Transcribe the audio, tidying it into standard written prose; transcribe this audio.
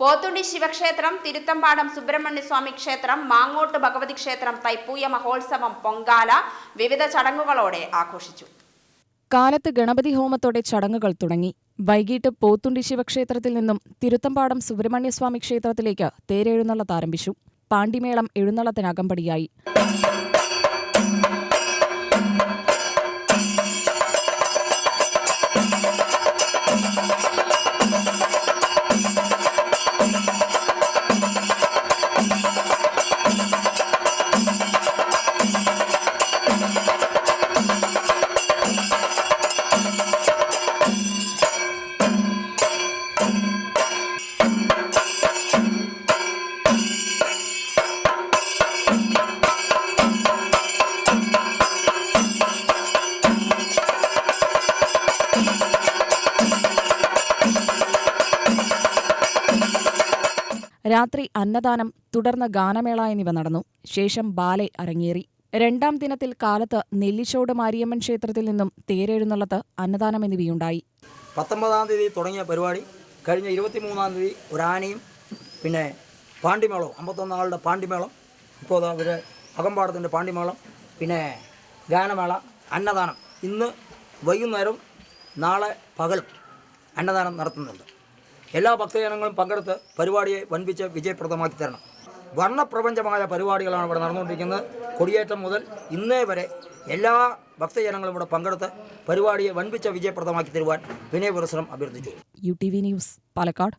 പോത്തുണ്ടി ശിവക്ഷേത്രം, തിരുത്തമ്പാടം സുബ്രഹ്മണ്യസ്വാമി ക്ഷേത്രം, മാങ്ങോട്ട് ഭഗവതി ക്ഷേത്രം തൈപ്പൂയ മഹോത്സവം പൊങ്കാല വിവിധ ചടങ്ങുകളോടെ ആഘോഷിച്ചു. കാലത്ത് ഗണപതി ഹോമത്തോടെ ചടങ്ങുകൾ തുടങ്ങി. വൈകിട്ട് പോത്തുണ്ടി ശിവക്ഷേത്രത്തിൽ നിന്നും തിരുത്തമ്പാടം സുബ്രഹ്മണ്യസ്വാമി ക്ഷേത്രത്തിലേക്ക് തേരെഴുന്നള്ളത്ത് ആരംഭിച്ചു. പാണ്ടിമേളം എഴുന്നള്ളത്തിന് അകമ്പടിയായി. രാത്രി അന്നദാനം, തുടർന്ന് ഗാനമേള എന്നിവ നടന്നു. ശേഷം ബാലെ അരങ്ങേറി. രണ്ടാം ദിനത്തിൽ കാലത്ത് നെല്ലിച്ചോട് മാരിയമ്മൻ ക്ഷേത്രത്തിൽ നിന്നും തേരെഴുന്നള്ളത്ത്, അന്നദാനം എന്നിവയുണ്ടായി. 19-ാം തീയതി തുടങ്ങിയ പരിപാടി കഴിഞ്ഞ 23-ാം തീയതി ഒരാനയും പിന്നെ പാണ്ടിമേളവും 51 ആളുടെ പാണ്ടിമേളം, ഇപ്പോൾ അവർ അകമ്പാടത്തിൻ്റെ പാണ്ടിമേളം, പിന്നെ ഗാനമേള, അന്നദാനം. ഇന്ന് വൈകുന്നേരവും നാളെ പകലും അന്നദാനം നടത്തുന്നുണ്ട്. എല്ലാ ഭക്തജനങ്ങളും പങ്കെടുത്ത് പരിപാടിയെ വൻപിച്ച് വിജയപ്രദമാക്കി തരണം. വർണ്ണപ്രപഞ്ചമായ പരിപാടികളാണ് ഇവിടെ നടന്നുകൊണ്ടിരിക്കുന്നത്. കൊടിയേറ്റം മുതൽ ഇന്നേ വരെ എല്ലാ ഭക്തജനങ്ങളും ഇവിടെ പങ്കെടുത്ത് പരിപാടിയെ വൻപിച്ച വിജയപ്രദമാക്കി തരുവാൻ വിനയപുരസ്സരം അഭ്യർത്ഥിച്ചു. UTV news, Palakkad.